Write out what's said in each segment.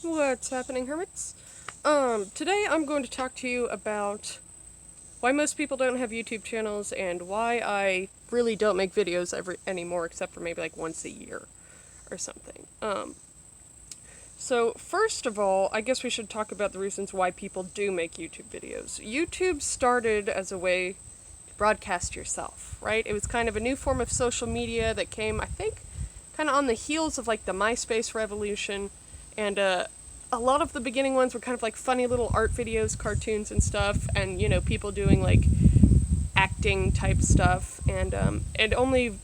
What's happening, hermits? Today I'm going to talk to you about why most people don't have YouTube channels and why I really don't make videos anymore, except for maybe like once a year or something. So first of all, I guess we should talk about the reasons why people do make YouTube videos. YouTube started as a way to broadcast yourself, right? It was kind of a new form of social media that came, I think, kind of on the heels of like the MySpace revolution, and a lot of the beginning ones were kind of like funny little art videos, cartoons and stuff, and people doing like acting type stuff, and only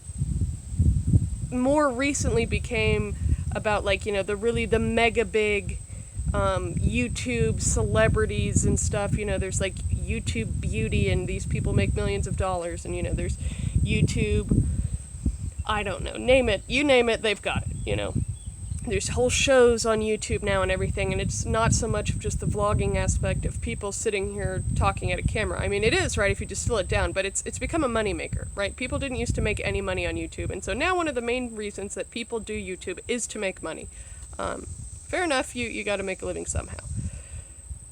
more recently became about like the mega big YouTube celebrities and stuff. There's like YouTube Beauty, and these people make millions of dollars, and there's YouTube, I don't know, name it, you name it, they've got it. There's whole shows on YouTube now and everything, and it's not so much of just the vlogging aspect of people sitting here talking at a camera. I mean, it is, right, if you distill it down, but it's become a moneymaker, right? People didn't used to make any money on YouTube, and so now one of the main reasons that people do YouTube is to make money. Fair enough, you gotta make a living somehow.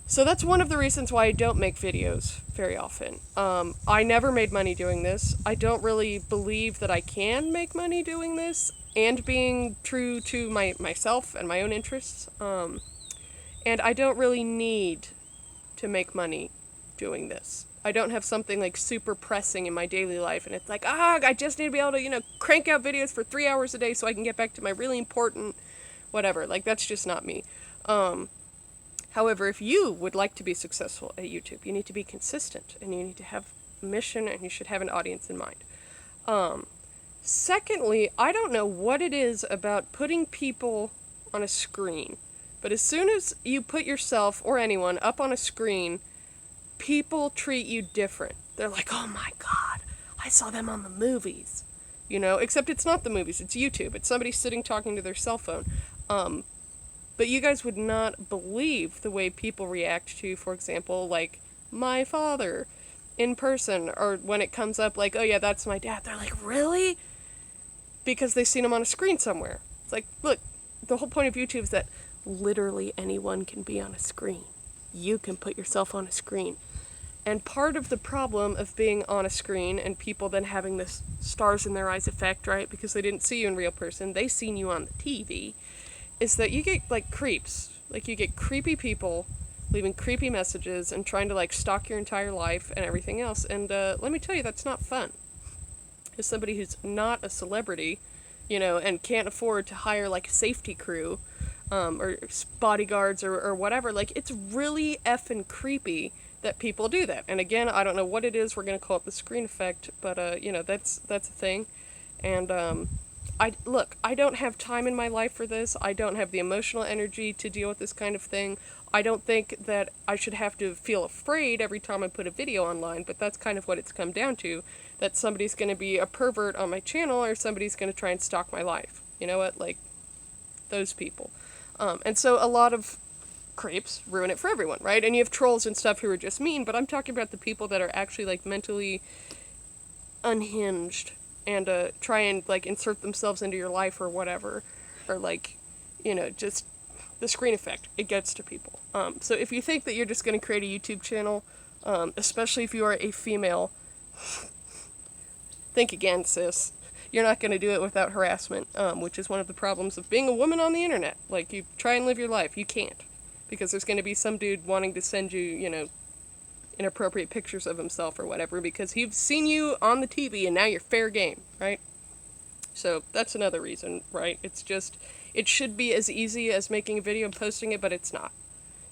So that's one of the reasons why I don't make videos very often. I never made money doing this. I don't really believe that I can make money doing this, and being true to myself and my own interests. And I don't really need to make money doing this. I don't have something like super pressing in my daily life, and it's like, I just need to be able to, crank out videos for 3 hours a day so I can get back to my really important whatever. Like, that's just not me. However, if you would like to be successful at YouTube, you need to be consistent, and you need to have a mission, and you should have an audience in mind. Secondly, I don't know what it is about putting people on a screen, but as soon as you put yourself, or anyone, up on a screen, people treat you different. They're like, oh my god, I saw them on the movies. Except it's not the movies, it's YouTube. It's somebody sitting talking to their cell phone. But you guys would not believe the way people react to, for example, like, my father in person, or when it comes up like, oh yeah, that's my dad. They're like, really? Because they've seen him on a screen somewhere. It's like, look, the whole point of YouTube is that literally anyone can be on a screen. You can put yourself on a screen. And part of the problem of being on a screen and people then having this stars in their eyes effect, right, because they didn't see you in real person, they seen you on the TV, is that you get, like, creeps. Like, you get creepy people leaving creepy messages and trying to, like, stalk your entire life and everything else. And let me tell you, that's not fun. As somebody who's not a celebrity, and can't afford to hire, like, a safety crew, or bodyguards or whatever, like, it's really effing creepy that people do that. And again, I don't know what it is, we're gonna call it the screen effect, but, that's a thing. And, I don't have time in my life for this. I don't have the emotional energy to deal with this kind of thing. I don't think that I should have to feel afraid every time I put a video online, but that's kind of what it's come down to, that somebody's going to be a pervert on my channel, or somebody's going to try and stalk my life. You know what? Like, those people. And so a lot of creeps ruin it for everyone, right? And you have trolls and stuff who are just mean, but I'm talking about the people that are actually, like, mentally unhinged, and try and, like, insert themselves into your life or whatever, or, like, just the screen effect. It gets to people. So if you think that you're just going to create a YouTube channel, especially if you are a female, think again, sis. You're not going to do it without harassment, which is one of the problems of being a woman on the internet. Like, you try and live your life, you can't, because there's going to be some dude wanting to send you, inappropriate pictures of himself or whatever, because he's seen you on the TV and now you're fair game, right? So that's another reason, right? It's just, it should be as easy as making a video and posting it, but it's not.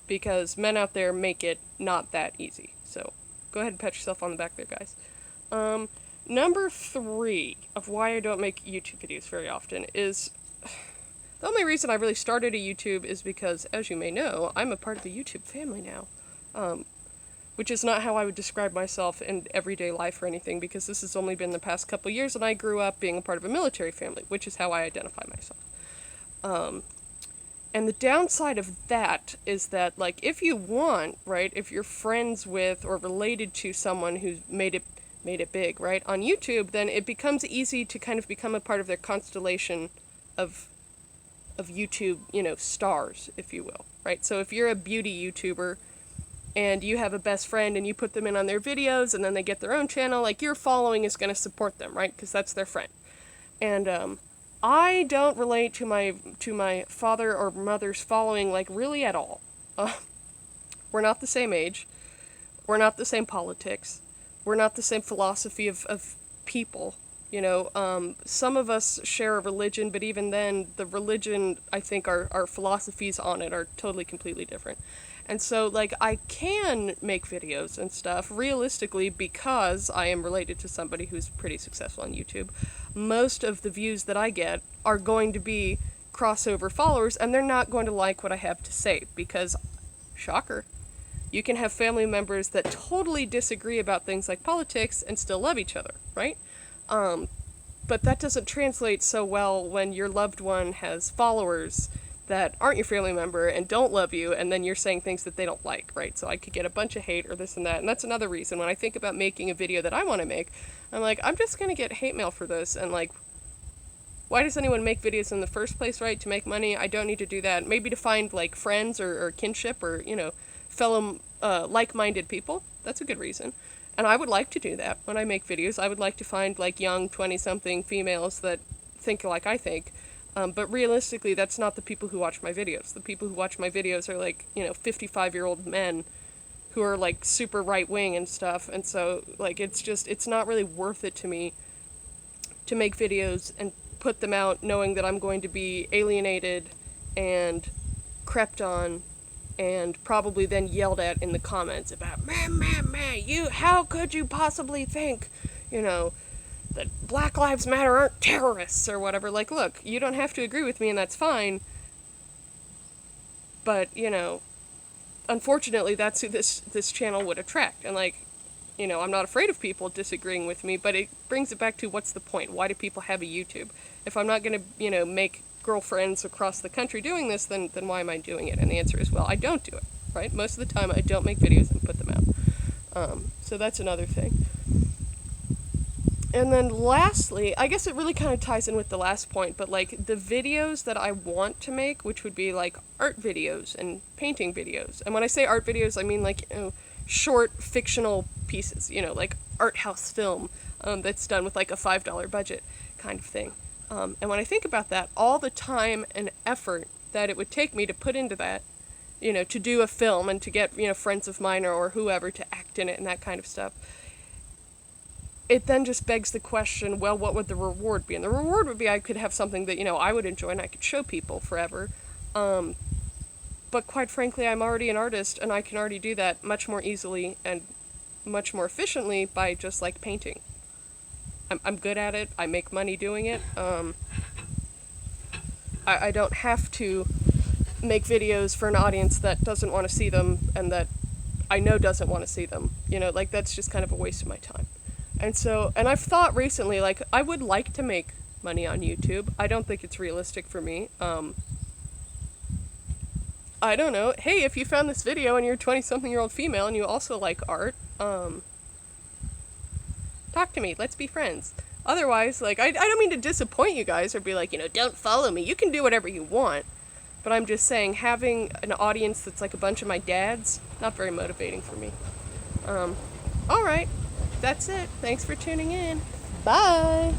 Because men out there make it not that easy. So go ahead and pat yourself on the back there, guys. Number 3 of why I don't make YouTube videos very often is, the only reason I really started a YouTube is because, as you may know, I'm a part of the YouTube family now. Which is not how I would describe myself in everyday life or anything, because this has only been the past couple years, and I grew up being a part of a military family, which is how I identify myself. And the downside of that is that, like, if you want, right, if you're friends with or related to someone who's made it big, right, on YouTube, then it becomes easy to kind of become a part of their constellation of of YouTube, stars, if you will, right? So if you're a beauty YouTuber and you have a best friend and you put them in on their videos and then they get their own channel, like, your following is going to support them, right? Because that's their friend. And I don't relate to my father or mother's following, like, really at all. We're not the same age. We're not the same politics. We're not the same philosophy of people. Some of us share a religion, but even then, the religion, I think, our philosophies on it are totally, completely different. And so, like, I can make videos and stuff, realistically, because I am related to somebody who's pretty successful on YouTube. Most of the views that I get are going to be crossover followers, and they're not going to like what I have to say, because, shocker, you can have family members that totally disagree about things like politics and still love each other, right? But that doesn't translate so well when your loved one has followers that aren't your family member and don't love you, and then you're saying things that they don't like, right? So I could get a bunch of hate or this and that, and that's another reason when I think about making a video that I want to make, I'm like, I'm just going to get hate mail for this, and like, why does anyone make videos in the first place, right? To make money? I don't need to do that. Maybe to find, like, friends or kinship or, fellow like-minded people. That's a good reason. And I would like to do that when I make videos. I would like to find, like, young 20-something females that think like I think. But realistically, that's not the people who watch my videos. The people who watch my videos are, like, 55-year-old men who are, like, super right-wing and stuff. And so, like, it's not really worth it to me to make videos and put them out knowing that I'm going to be alienated and crept on and probably then yelled at in the comments about, man, how could you possibly think, that Black Lives Matter aren't terrorists or whatever. Like, look, you don't have to agree with me and that's fine, but, unfortunately that's who this channel would attract. And, like, I'm not afraid of people disagreeing with me, but it brings it back to, what's the point? Why do people have a YouTube? If I'm not going to, make girlfriends across the country doing this, then why am I doing it? And the answer is, well, I don't do it, right? Most of the time I don't make videos and put them out. So that's another thing. And then lastly, I guess it really kind of ties in with the last point, but, like, the videos that I want to make, which would be, like, art videos and painting videos. And when I say art videos, I mean, like, short fictional pieces, like art house film that's done with, like, a $5 budget kind of thing. And when I think about that, all the time and effort that it would take me to put into that, to do a film and to get, friends of mine or whoever to act in it and that kind of stuff, it then just begs the question, well, what would the reward be? And the reward would be I could have something that, I would enjoy and I could show people forever. But quite frankly, I'm already an artist and I can already do that much more easily and much more efficiently by just, like, painting. I'm good at it. I make money doing it. I don't have to make videos for an audience that doesn't want to see them and that I know doesn't want to see them. Like, that's just kind of a waste of my time. And I've thought recently, like, I would like to make money on YouTube. I don't think it's realistic for me. I don't know. Hey, if you found this video and you're a 20-something-year-old female and you also like art, talk to me. Let's be friends. Otherwise, like, I don't mean to disappoint you guys or be like, don't follow me. You can do whatever you want. But I'm just saying, having an audience that's like a bunch of my dads, not very motivating for me. Alright. That's it. Thanks for tuning in. Bye!